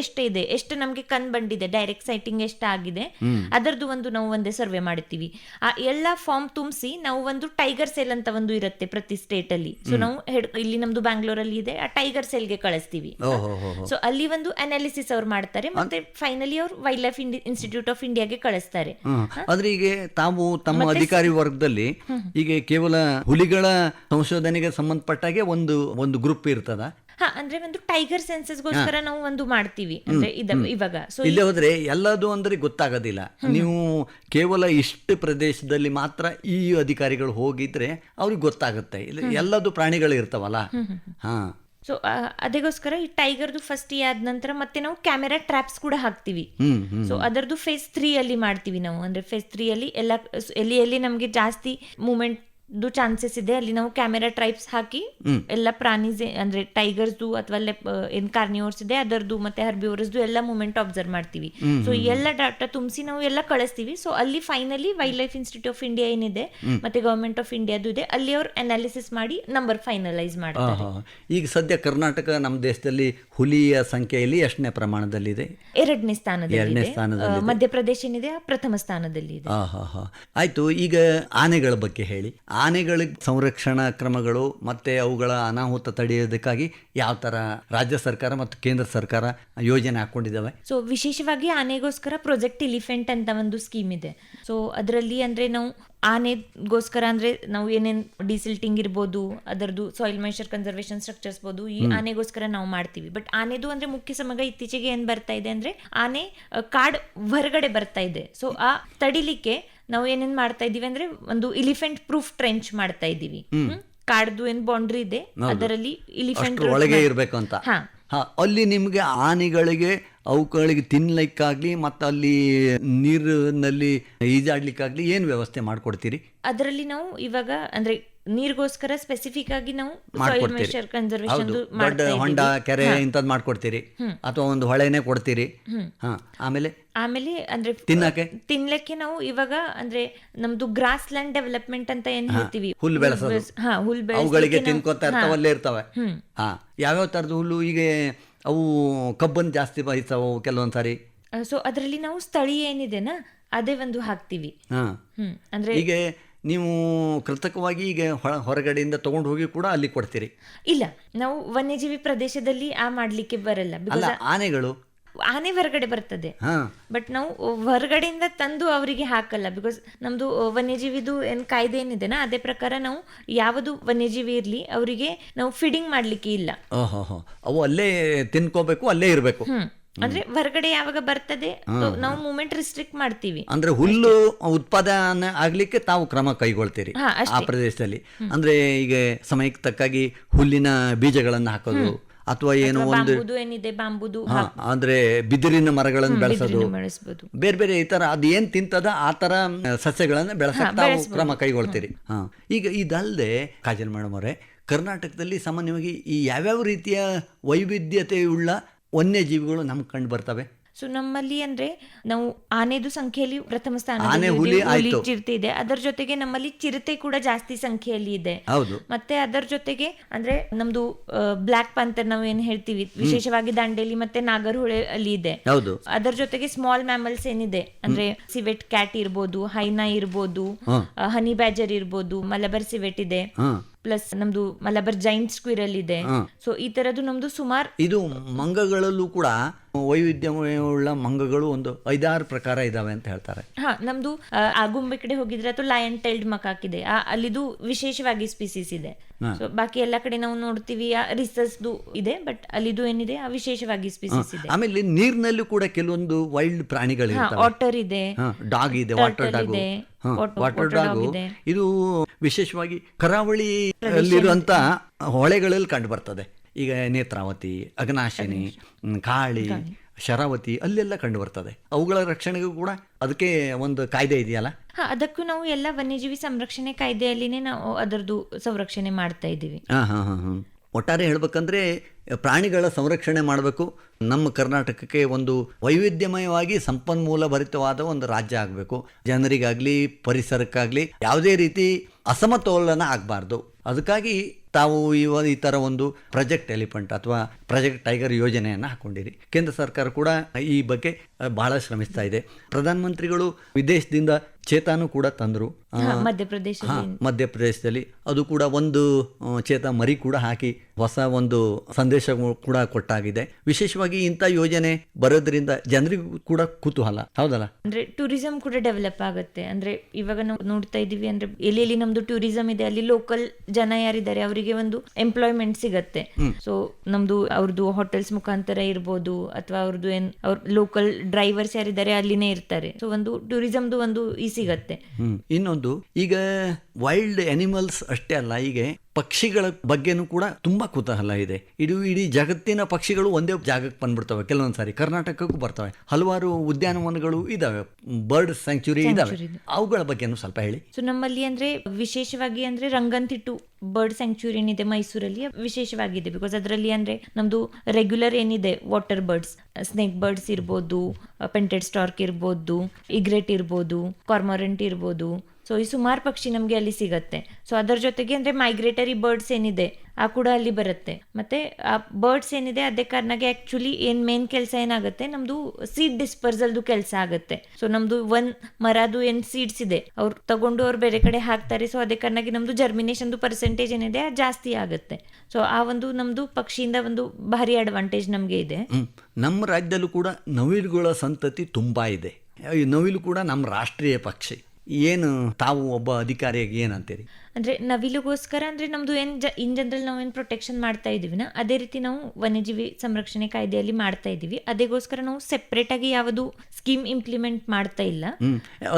ಎಷ್ಟಿದೆ, ಎಷ್ಟು ನಮ್ಗೆ ಕಣ್ ಬಂದಿದೆ, ಡೈರೆಕ್ಟ್ ಸೈಟಿಂಗ್ ಎಷ್ಟಾಗಿದೆ, ಅದರದ್ದು ಒಂದು ನಾವು ಒಂದೇ ಸರ್ವೆ ಮಾಡ್ತೀವಿ. ಆ ಎಲ್ಲ ಫಾರ್ಮ್ ತುಂಬಿಸಿ ನಾವು ಒಂದು ಟೈಗರ್ ಸೆಲ್ ಅಂತ ಒಂದು ಇರುತ್ತೆ ಪ್ರತಿ ಸ್ಟೇಟ್ ಅಲ್ಲಿ. ಸೊ ನಾವು ಇಲ್ಲಿ ನಮ್ದು ಬ್ಯಾಂಗ್ಳೂರಲ್ಲಿ ಇದೆ, ಆ ಟೈಗರ್ ಸೆಲ್ ಗೆ ಕಳಿಸ್ತೀವಿ. ಸೊ ಅಲ್ಲಿ ಒಂದು ಅನಾಲಿಸಿಸ್ ಅವ್ರು ಮಾಡ್ತಾರೆ, ಮತ್ತೆ ಫೈನಲಿ ಅವ್ರು ವೈಲ್ಡ್ ಲೈಫ್ ಇನ್ಸ್ಟಿಟ್ಯೂಟ್ ಆಫ್ ಇಂಡಿಯಾಗೆ ಕಳಿಸ್ತಾರೆ. ಆದ್ರೆ ಈಗ ತಾವು ತಮ್ಮ ಅಧಿಕಾರಿ ವರ್ಗದಲ್ಲಿ ಈಗ ಕೇವಲ ಹುಲಿಗಳ ಸಂಶೋಧನೆಗೆ ಸಂಬಂಧಪಟ್ಟಾಗೆ ಒಂದು ಗ್ರೂಪ್ ಇರ್ತದ? ಅಂದ್ರೆ ಒಂದು ಟೈಗರ್ ಸೆನ್ಸಸ್ಗೋಸ್ಕರ ನಾವು ಒಂದು ಮಾಡ್ತೀವಿ ಅಂದ್ರೆ ಇವಾಗ. ಸೊ ಇಲ್ಲೇ ಹೋದ್ರೆ ಎಲ್ಲದು ಅಂದ್ರೆ ಗೊತ್ತಾಗೋದಿಲ್ಲ. ನೀವು ಕೇವಲ ಇಷ್ಟು ಪ್ರದೇಶದಲ್ಲಿ ಮಾತ್ರ ಈ ಅಧಿಕಾರಿಗಳು ಹೋಗಿದ್ರೆ ಅವ್ರಿಗೆ ಗೊತ್ತಾಗುತ್ತೆ. ಎಲ್ಲದು ಪ್ರಾಣಿಗಳು ಇರ್ತಾವಲ್ಲ. ಸೊ ಅದಕ್ಕೋಸ್ಕರ ಈ ಟೈಗರ್ದು ಫಸ್ಟ್ ಆದ ನಂತರ ಮತ್ತೆ ನಾವು ಕ್ಯಾಮೆರಾ ಟ್ರಾಪ್ಸ್ ಕೂಡ ಹಾಕ್ತಿವಿ. ಸೊ ಅದರದ್ದು ಫೇಸ್ 3 ಅಲ್ಲಿ ಮಾಡ್ತೀವಿ ನಾವು. ಅಂದ್ರೆ ಫೇಸ್ 3 ಅಲ್ಲಿ ಎಲ್ಲಿ ನಮ್ಗೆ ಜಾಸ್ತಿ ಮೂವ್ಮೆಂಟ್ ಚಾನ್ಸಸ್ ಇದೆ ಅಲ್ಲಿ ನಾವು ಕ್ಯಾಮೆರಾ ಟ್ರೈಪ್ಸ್ ಹಾಕಿ ಎಲ್ಲ ಪ್ರಾಣೀಸ್ ಅಂದ್ರೆ ಟೈಗರ್ಸ್ದು ಅಥವಾ ಏನ್ ಕಾರ್ನಿವೋರ್ಸ್ ಇದೆ ಅದರದ್ದು ಮತ್ತೆ ಹರ್ಬಿವೋರ್ಸ್ದು ಎಲ್ಲ ಮೂವ್ಮೆಂಟ್ ಅಬ್ಸರ್ವ್ ಮಾಡ್ತೀವಿ. ಸೊ ಎಲ್ಲ ಡಾಟಾ ತುಂಬಿಸಿ ನಾವು ಎಲ್ಲ ಕಳಿಸ್ತೀವಿ. ಸೊ ಅಲ್ಲಿ finally wild life institute of India ಏನಿದೆ ಮತ್ತೆ ಗವರ್ಮೆಂಟ್ ಆಫ್ ಇಂಡಿಯಾದು ಇದೆ, ಅಲ್ಲಿ ಅವ್ರು ಅನಾಲಿಸಿಸ್ ಮಾಡಿ ನಂಬರ್ ಫೈನಲೈಸ್ ಮಾಡ್ತಾರೆ. ಈಗ ಸದ್ಯ ಕರ್ನಾಟಕ ನಮ್ಮ ದೇಶದಲ್ಲಿ ಹುಲಿಯ ಸಂಖ್ಯೆಯಲ್ಲಿ ಎಷ್ಟನೇ ಪ್ರಮಾಣದಲ್ಲಿದೆ? 2ನೇ ಸ್ಥಾನದಲ್ಲಿ. ಮಧ್ಯಪ್ರದೇಶ ಏನಿದೆ ಪ್ರಥಮ ಸ್ಥಾನದಲ್ಲಿ ಇದೆ. ಆಯ್ತು, ಈಗ ಆನೆಗಳ ಬಗ್ಗೆ ಹೇಳಿ. ಆನೆಗಳಿಗೆ ಸಂರಕ್ಷಣಾ ಕ್ರಮಗಳು ಮತ್ತೆ ಅವುಗಳ ಅನಾಹುತ ತಡೆಯೋದಕ್ಕಾಗಿ ಯಾವ ತರ ರಾಜ್ಯ ಸರ್ಕಾರ ಮತ್ತು ಕೇಂದ್ರ ಸರ್ಕಾರ ಯೋಜನೆ ಹಾಕೊಂಡಿದ್ದಾವೆ? ಸೊ ವಿಶೇಷವಾಗಿ ಆನೆಗೋಸ್ಕರ ಪ್ರಾಜೆಕ್ಟ್ ಎಲಿಫೆಂಟ್ ಅಂತ ಒಂದು ಸ್ಕೀಮ್ ಇದೆ. ಸೊ ಅದರಲ್ಲಿ ಅಂದ್ರೆ ನಾವು ಆನೆಗೋಸ್ಕರ ಅಂದ್ರೆ ನಾವು ಏನೇನ್ ಡಿಸಿಲ್ಟಿಂಗ್ ಇರ್ಬೋದು, ಅದರದ್ದು ಸಾಯಿಲ್ ಮಾಯಿಶ್ಚರ್ ಕನ್ಸರ್ವೇಷನ್ ಸ್ಟ್ರಕ್ಚರ್ಸ್ ಬೋದು, ಈ ಆನೆಗೋಸ್ಕರ ನಾವು ಮಾಡ್ತೀವಿ. ಬಟ್ ಆನೆದು ಅಂದ್ರೆ ಮುಖ್ಯ ಸಮಗ ಇತ್ತೀಚೆಗೆ ಏನ್ ಬರ್ತಾ ಇದೆ ಅಂದ್ರೆ ಆನೆ ಕಾಡ್ ಹೊರಗಡೆ ಬರ್ತಾ ಇದೆ. ಸೊ ಆ ತಡಿಲಿಕ್ಕೆ ನಾವು ಏನೇನ್ ಮಾಡ್ತಾ ಇದೀವಿ ಅಂದ್ರೆ ಒಂದು ಎಲಿಫೆಂಟ್ ಪ್ರೂಫ್ ಟ್ರೆಂಚ್ ಮಾಡ್ತಾ ಇದೀವಿ. ಕಾಡ್ದು ಏನ್ ಬೌಂಡ್ರಿ ಇದೆ ಅದರಲ್ಲಿ ಎಲಿಫೆಂಟ್ ಒಳಗೆ ಇರಬೇಕು ಅಂತ. ಅಲ್ಲಿ ನಿಮ್ಗೆ ಆನೆಗಳಿಗೆ ಅವುಗಳಿಗೆ ತಿನ್ಲಿಕ್ಕಾಗ್ಲಿ ಮತ್ತು ಅಲ್ಲಿ ನೀರಿನಲ್ಲಿ ಈಜಾಡ್ಲಿಕ್ಕಾಗ್ಲಿ ಏನು ವ್ಯವಸ್ಥೆ ಮಾಡ್ಕೊಡ್ತೀರಿ? ಅದರಲ್ಲಿ ನಾವು ಇವಾಗ ಅಂದ್ರೆ ನೀರಿಗೋಸ್ಕರ ಸ್ಪೆಸಿಫಿಕ್ ಆಗಿ ನಾವು ಸಾಯಿಲ್ ಮಾಯಿಶ್ಚರ್ ಕನ್ಸರ್ವೇಷನ್ ಹೊಂಡ, ಕೆರೆ ಇಂಥದ್ದು ಮಾಡ್ಕೊಡ್ತೀರಿ ಅಥವಾ ಒಂದು ಹೊಳೆನೇ ಕೊಡ್ತೀರಿ? ಆಮೇಲೆ ಅಂದ್ರೆ ತಿನ್ಲಿಕ್ಕೆ ನಾವು ಇವಾಗ ಅಂದ್ರೆ ನಮ್ದು ಗ್ರಾಸ್ ಲ್ಯಾಂಡ್ ಡೆವಲಪ್ಮೆಂಟ್ ಅಂತ ಏನ್ ಹೇಳ್ತೀವಿ, ಹುಲ್ಲು ಬೆಳೆಸೋಗಳಿಗೆ ತಿನ್ಕೋತಾ ಇರ್ತಾವಲ್ಲೇ ಇರ್ತಾವೆ. ಯಾವ್ಯಾವ ತರದ ಹುಲ್ಲು? ಈಗ ಅವು ಕಬ್ಬನ್ನು ಜಾಸ್ತಿ ಬಯಸ್ತಾವ ಕೆಲವೊಂದ್ಸಾರಿ. ಸೊ ಅದರಲ್ಲಿ ನಾವು ಸ್ಥಳೀಯ ಏನಿದೆನಾ ಅದೇ ಒಂದು ಹಾಕ್ತಿವಿ. ಅಂದ್ರೆ ಈಗ ನೀವು ಕೃತಕವಾಗಿ ಈಗ ಹೊರಗಡೆಯಿಂದ ತಗೊಂಡು ಹೋಗಿ ಕೂಡ ಅಲ್ಲಿ ಕೊಡ್ತೀರಿ? ಇಲ್ಲ, ನಾವು ವನ್ಯಜೀವಿ ಪ್ರದೇಶದಲ್ಲಿ ಮಾಡ್ಲಿಕ್ಕೆ ಬರಲ್ಲ. ಆನೆ ಹೊರಗಡೆ ಬರ್ತದೆ, ಬಟ್ ನಾವು ಹೊರಗಡೆಯಿಂದ ತಂದು ಅವರಿಗೆ ಹಾಕಲ್ಲ. ಬಿಕಾಸ್ ನಮ್ದು ವನ್ಯಜೀವಿದು ಏನ್ ಕಾಯ್ದೆ ಏನಿದೆನಾ ಅದೇ ಪ್ರಕಾರ ನಾವು ಯಾವುದು ವನ್ಯಜೀವಿ ಇರ್ಲಿ ಅವರಿಗೆ ನಾವು ಫೀಡಿಂಗ್ ಮಾಡ್ಲಿಕ್ಕೆ ಇಲ್ಲ. ಅವು ಅಲ್ಲೇ ತಿನ್ಕೋಬೇಕು, ಅಲ್ಲೇ ಇರಬೇಕು. ಅಂದ್ರೆ ಹೊರಗಡೆ ಯಾವಾಗ ಬರ್ತದೆ ನಾವು ಮೂವ್ಮೆಂಟ್ ರಿಸ್ಟ್ರಿಕ್ಟ್ ಮಾಡ್ತೀವಿ. ಅಂದ್ರೆ ಹುಲ್ಲು ಉತ್ಪಾದನೆ ಆಗ್ಲಿಕ್ಕೆ ತಾವು ಕ್ರಮ ಕೈಗೊಳ್ತೀರಿ ಆ ಪ್ರದೇಶದಲ್ಲಿ. ಅಂದ್ರೆ ಈಗ ಸಮಯಕ್ಕೆ ತಕ್ಕಾಗಿ ಹುಲ್ಲಿನ ಬೀಜಗಳನ್ನು ಹಾಕೋದು ಅಥವಾ ಏನು ಒಂದು ಏನಿದೆ ಬಾಂಬುದು ಅಂದ್ರೆ ಬಿದಿರಿನ ಮರಗಳನ್ನು ಬೆಳೆಸೋದು, ಬೆಳೆಸಬಹುದು, ಬೇರೆ ಬೇರೆ ಈ ತರ ಅದು ಏನ್ ತಿಂತದ ಆ ತರ ಸಸ್ಯಗಳನ್ನ ಬೆಳೆಸಕ್ಕೆ ತಾವು ಕ್ರಮ ಕೈಗೊಳ್ತೀರಿ. ಈಗ ಇದಲ್ಲದೆ ಕಾಜಲ್ ಮೇಡಮ್ ಅವರೇ, ಕರ್ನಾಟಕದಲ್ಲಿ ಸಾಮಾನ್ಯವಾಗಿ ಈ ಯಾವ್ಯಾವ ರೀತಿಯ ವೈವಿಧ್ಯತೆಯುಳ್ಳ ವನ್ಯಜೀವಿಗಳು ನಮ್ಗೆ ಕಂಡು ಬರ್ತವೆ? ಸೊ ನಮ್ಮಲ್ಲಿ ಅಂದ್ರೆ ನಾವು ಆನೆದು ಸಂಖ್ಯೆಯಲ್ಲಿ ಪ್ರಥಮ ಸ್ಥಾನ, ಹುಲಿ ಚಿರತೆ ಇದೆ. ಅದರ ಜೊತೆಗೆ ನಮ್ಮಲ್ಲಿ ಚಿರತೆ ಕೂಡ ಜಾಸ್ತಿ ಸಂಖ್ಯೆಯಲ್ಲಿ ಇದೆ. ಮತ್ತೆ ಅದರ ಜೊತೆಗೆ ಅಂದ್ರೆ ನಮ್ದು ಬ್ಲಾಕ್ ಪ್ಯಾಂಥರ್ ನಾವು ಏನ್ ಹೇಳ್ತೀವಿ, ವಿಶೇಷವಾಗಿ ದಾಂಡೇಲಿ ಮತ್ತೆ ನಾಗರಹೊಳೆ ಅಲ್ಲಿ ಇದೆ. ಅದರ ಜೊತೆಗೆ ಸ್ಮಾಲ್ ಮ್ಯಾಮಲ್ಸ್ ಏನಿದೆ ಅಂದ್ರೆ ಸಿವೆಟ್ ಕ್ಯಾಟ್ ಇರ್ಬೋದು, ಹೈನಾ ಇರ್ಬೋದು, ಹನಿ ಬ್ಯಾಜರ್ ಇರ್ಬೋದು, ಮಲಬಾರ್ ಸಿವೆಟ್ ಇದೆ, ಪ್ಲಸ್ ನಮ್ದು ಮಲಬಾರ್ ಜೈಂಟ್ ಸ್ಕ್ವಿರಲ್ ಇದೆ. ಸೊ ಈ ತರದ್ದು ನಮ್ದು ಸುಮಾರು. ಇದು ಮಂಗಗಳಲ್ಲೂ ಕೂಡ ವೈವಿಧ್ಯಮಯವುಳ್ಳ ಮಂಗಗಳು ಒಂದು 5-6 ಪ್ರಕಾರ ಇದಾವೆ ಅಂತ ಹೇಳ್ತಾರೆ. ನಮ್ದು ಆಗುಂಬೆ ಕಡೆ ಹೋಗಿದ್ರೆ ಅಥವಾ ಲಯನ್ ಟೈಲ್ಡ್ ಮಕಾಕ್ ಇದೆ, ಅಲ್ಲಿದು ವಿಶೇಷವಾಗಿ ಸ್ಪೀಸೀಸ್ ಇದೆ. ಸೊ ಬಾಕಿ ಎಲ್ಲ ಕಡೆ ನಾವು ನೋಡ್ತೀವಿ ರಿಸರ್ಚ್ದು ಇದೆ, ಬಟ್ ಅಲ್ಲಿದು ಏನಿದೆ ವಿಶೇಷವಾಗಿ ಸ್ಪೀಸೀಸ್ ಇದೆ. ಆಮೇಲೆ ನೀರಿನಲ್ಲೂ ಕೂಡ ಕೆಲವೊಂದು ವೈಲ್ಡ್ ಪ್ರಾಣಿಗಳು, ಆಟರ್ ಇದೆ, ಡಾಗ್ ಇದೆ, ವಾಟರ್ ಡಾಗ್ ಇದೆ. ವಾಟರ್ ಡಾಗ್ ಇದು ವಿಶೇಷವಾಗಿ ಕರಾವಳಿಯಲ್ಲಿರುವಂತ ಹೊಳೆಗಳಲ್ಲಿ ಕಂಡು ಬರ್ತದೆ. ಈಗ ನೇತ್ರಾವತಿ, ಅಘನಾಶಿನಿ, ಕಾಳಿ, ಶರಾವತಿ ಅಲ್ಲೆಲ್ಲ ಕಂಡು ಬರ್ತದೆ. ಅವುಗಳ ರಕ್ಷಣೆಗೂ ಕೂಡ ಅದಕ್ಕೆ ಒಂದು ಕಾಯ್ದೆ ಇದೆಯಲ್ಲ? ಅದಕ್ಕೂ ನಾವು ಎಲ್ಲ ವನ್ಯಜೀವಿ ಸಂರಕ್ಷಣೆ ಕಾಯ್ದೆಯಲ್ಲಿನೇ ನಾವು ಅದರದ್ದು ಸಂರಕ್ಷಣೆ ಮಾಡ್ತಾ ಇದ್ದೀವಿ. ಒಟ್ಟಾರೆ ಹೇಳ್ಬೇಕಂದ್ರೆ ಪ್ರಾಣಿಗಳ ಸಂರಕ್ಷಣೆ ಮಾಡಬೇಕು. ನಮ್ಮ ಕರ್ನಾಟಕಕ್ಕೆ ಒಂದು ವೈವಿಧ್ಯಮಯವಾಗಿ ಸಂಪನ್ಮೂಲ ಭರಿತವಾದ ಒಂದು ರಾಜ್ಯ ಆಗಬೇಕು. ಜನರಿಗಾಗ್ಲಿ ಪರಿಸರಕ್ಕಾಗ್ಲಿ ಯಾವುದೇ ರೀತಿ ಅಸಮತೋಲನ ಆಗಬಾರ್ದು. ಅದಕ್ಕಾಗಿ ತಾವು ಈ ಥರ ಒಂದು ಪ್ರಾಜೆಕ್ಟ್ ಎಲಿಫೆಂಟ್ ಅಥವಾ ಪ್ರಾಜೆಕ್ಟ್ ಟೈಗರ್ ಯೋಜನೆಯನ್ನು ಹಾಕೊಂಡಿರಿ. ಕೇಂದ್ರ ಸರ್ಕಾರ ಕೂಡ ಈ ಬಗ್ಗೆ ಬಹಳ ಶ್ರಮಿಸ್ತಾ ಇದೆ. ಪ್ರಧಾನಮಂತ್ರಿಗಳು ವಿದೇಶದಿಂದ ಚೇತಾನು ಕೂಡ ತಂದರು ಮಧ್ಯಪ್ರದೇಶದಲ್ಲಿ. ಅದು ಕೂಡ ಒಂದು ಚೇತಾ ಮರಿ ಕೂಡ ಹಾಕಿ ಹೊಸ ಒಂದು ಸಂದೇಶ ಕೂಡ ಕೊಟ್ಟಾಗಿದೆ. ವಿಶೇಷವಾಗಿ ಇಂಥ ಯೋಜನೆ ಬರೋದ್ರಿಂದ ಜನರಿಗೂ ಕೂಡ ಕುತೂಹಲ, ಹೌದಲ್ಲ? ಅಂದ್ರೆ ಟೂರಿಸಂ ಕೂಡ ಡೆವಲಪ್ ಆಗುತ್ತೆ. ಅಂದ್ರೆ ಇವಾಗ ನಾವು ನೋಡ್ತಾ ಇದೀವಿ, ಅಂದ್ರೆ ಎಲ್ಲಿ ನಮ್ದು ಟೂರಿಸಂ ಇದೆ ಅಲ್ಲಿ ಲೋಕಲ್ ಜನ ಯಾರಿದ್ದಾರೆ ಅವರಿಗೆ ಒಂದು ಎಂಪ್ಲಾಯ್ಮೆಂಟ್ ಸಿಗತ್ತೆ. ಸೊ ನಮ್ದು ಅವ್ರದ್ದು ಹೋಟೆಲ್ಸ್ ಮುಖಾಂತರ ಇರ್ಬೋದು, ಅಥವಾ ಅವ್ರದ್ದು ಅವ್ರ ಲೋಕಲ್ ಡ್ರೈವರ್ಸ್ ಯಾರಿದ್ದಾರೆ ಅಲ್ಲಿನೇ ಇರ್ತಾರೆ. ಸೊ ಒಂದು ಟೂರಿಸಂದು ಒಂದು ಸಿಗತ್ತೆ. ಇನ್ನೊಂದು, ಈಗ ವೈಲ್ಡ್ ಅನಿಮಲ್ಸ್ ಅಷ್ಟೇ ಅಲ್ಲ, ಈಗ ಪಕ್ಷಿಗಳ ಬಗ್ಗೆನೂ ಕೂಡ ತುಂಬಾ ಕುತೂಹಲ ಇದೆ. ಇಡೀ ಜಗತ್ತಿನ ಪಕ್ಷಿಗಳು ಒಂದೇ ಜಾಗಕ್ಕೆ ಬಂದ್ಬಿಡ್ತವೆ. ಕೆಲವೊಂದ್ಸಾರಿ ಕರ್ನಾಟಕಕ್ಕೂ ಬರ್ತವೆ. ಹಲವಾರು ಉದ್ಯಾನವನಗಳು ಇದಾವೆ, ಬರ್ಡ್ ಸ್ಯಾಂಕ್ಚುರಿ ಇದಾವೆ. ಅವುಗಳ ಬಗ್ಗೆನೂ ಸ್ವಲ್ಪ ಹೇಳಿ. ಸೊ ನಮ್ಮಲ್ಲಿ ಅಂದ್ರೆ ವಿಶೇಷವಾಗಿ ಅಂದ್ರೆ ರಂಗಂತಿಟ್ಟು ಬರ್ಡ್ ಸ್ಯಾಂಕ್ಚುರಿ ಏನಿದೆ ಮೈಸೂರಲ್ಲಿ ವಿಶೇಷವಾಗಿದೆ. ಬಿಕಾಸ್ ಅದರಲ್ಲಿ ಅಂದ್ರೆ ನಮ್ದು ರೆಗ್ಯುಲರ್ ಏನಿದೆ ವಾಟರ್ ಬರ್ಡ್ಸ್, ಸ್ನೇಕ್ ಬರ್ಡ್ಸ್ ಇರ್ಬೋದು, ಪೆಂಟೆಡ್ ಸ್ಟಾರ್ಕ್ ಇರ್ಬೋದು, ಇಗ್ರೆಟ್ ಇರ್ಬೋದು, ಕಾರ್ಮೊರೆಂಟ್ ಇರ್ಬೋದು. ಸೊ ಈ ಸುಮಾರು ಪಕ್ಷಿ ನಮಗೆ ಅಲ್ಲಿ ಸಿಗತ್ತೆ. ಸೊ ಅದರ ಜೊತೆಗೆ ಅಂದ್ರೆ ಮೈಗ್ರೇಟರಿ ಬರ್ಡ್ಸ್ ಏನಿದೆ ಆ ಕೂಡ ಅಲ್ಲಿ ಬರುತ್ತೆ. ಮತ್ತೆ ಆ ಬರ್ಡ್ಸ್ ಏನಿದೆ ಅದೇ ಕಾರಣಕ್ಕೆ ಆಕ್ಚುಲಿ ಮೇನ್ ಕೆಲಸ ಏನಾಗುತ್ತೆ, ನಮ್ದು ಸೀಡ್ ಡಿಸ್ಪರ್ಸಲ್ದು ಕೆಲಸ ಆಗುತ್ತೆ. ಸೊ ನಮ್ದು ಮರದು ಸೀಡ್ಸ್ ಇದೆ ಅವ್ರು ತಗೊಂಡು ಅವ್ರು ಬೇರೆ ಕಡೆ ಹಾಕ್ತಾರೆ. ಸೊ ಅದೇ ಕಾರಣಕ್ಕೆ ನಮ್ದು ಜರ್ಮಿನೇಷನ್ದು ಪರ್ಸೆಂಟೇಜ್ ಏನಿದೆ ಜಾಸ್ತಿ ಆಗುತ್ತೆ. ಸೊ ಆ ಒಂದು ನಮ್ದು ಪಕ್ಷಿಯಿಂದ ಒಂದು ಭಾರಿ ಅಡ್ವಾಂಟೇಜ್ ನಮಗೆ ಇದೆ. ನಮ್ಮ ರಾಜ್ಯದಲ್ಲೂ ಕೂಡ ನವಿಲುಗಳ ಸಂತತಿ ತುಂಬಾ ಇದೆ. ಈ ನವಿಲು ಕೂಡ ನಮ್ಮ ರಾಷ್ಟ್ರೀಯ ಪಕ್ಷಿ. ಏನು ತಾವು ಒಬ್ಬ ಅಧಿಕಾರಿಯಾಗಿ ಏನಂತೀರಿ? ಅಂದ್ರೆ ನವಿಲುಗೋಸ್ಕರ ಅಂದ್ರೆ ನಮ್ದು ಇನ್ ಜನರಲ್ ನಾವೇನು ಪ್ರೊಟೆಕ್ಷನ್ ಮಾಡ್ತಾ ಇದೀವಿನ ಅದೇ ರೀತಿ ನಾವು ವನ್ಯಜೀವಿ ಸಂರಕ್ಷಣೆ ಕಾಯ್ದೆಯಲ್ಲಿ ಮಾಡ್ತಾ ಇದೀವಿ. ಅದೇಗೋಸ್ಕರ ನಾವು ಸೆಪರೇಟ್ ಆಗಿ ಯಾವುದು ಸ್ಕೀಮ್ ಇಂಪ್ಲಿಮೆಂಟ್ ಮಾಡ್ತಾ ಇಲ್ಲ.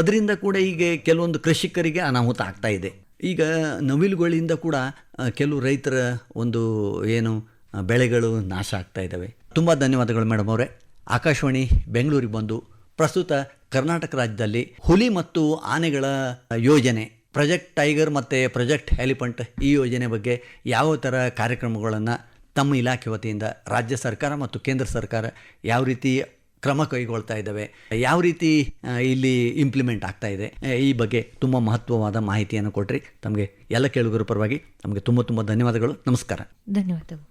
ಅದರಿಂದ ಕೂಡ ಈಗ ಕೆಲವೊಂದು ಕೃಷಿಕರಿಗೆ ಅನಾಹುತ ಆಗ್ತಾ ಇದೆ. ಈಗ ನವಿಲುಗಳಿಂದ ಕೂಡ ಕೆಲವು ರೈತರ ಒಂದು ಬೆಳೆಗಳು ನಾಶ ಆಗ್ತಾ ಇದ್ದಾವೆ. ತುಂಬ ಧನ್ಯವಾದಗಳು ಮೇಡಮ್ ಅವರೇ. ಆಕಾಶವಾಣಿ ಬೆಂಗಳೂರಿಗೆ ಬಂದು ಪ್ರಸ್ತುತ ಕರ್ನಾಟಕ ರಾಜ್ಯದಲ್ಲಿ ಹುಲಿ ಮತ್ತು ಆನೆಗಳ ಯೋಜನೆ ಪ್ರಾಜೆಕ್ಟ್ ಟೈಗರ್ ಮತ್ತು ಪ್ರಾಜೆಕ್ಟ್ ಎಲಿಫೆಂಟ್ ಈ ಯೋಜನೆ ಬಗ್ಗೆ ಯಾವ ಥರ ಕಾರ್ಯಕ್ರಮಗಳನ್ನು ತಮ್ಮ ಇಲಾಖೆ ವತಿಯಿಂದ ರಾಜ್ಯ ಸರ್ಕಾರ ಮತ್ತು ಕೇಂದ್ರ ಸರ್ಕಾರ ಯಾವ ರೀತಿ ಕ್ರಮ ಕೈಗೊಳ್ತಾ ಇದ್ದಾವೆ, ಯಾವ ರೀತಿ ಇಲ್ಲಿ ಇಂಪ್ಲಿಮೆಂಟ್ ಆಗ್ತಾ ಇದೆ, ಈ ಬಗ್ಗೆ ತುಂಬ ಮಹತ್ವವಾದ ಮಾಹಿತಿಯನ್ನು ಕೊಟ್ಟರಿ. ತಮಗೆ ಎಲ್ಲ ಕೇಳುಗರ ಪರವಾಗಿ ನಮಗೆ ತುಂಬ ಧನ್ಯವಾದಗಳು. ನಮಸ್ಕಾರ. ಧನ್ಯವಾದಗಳು.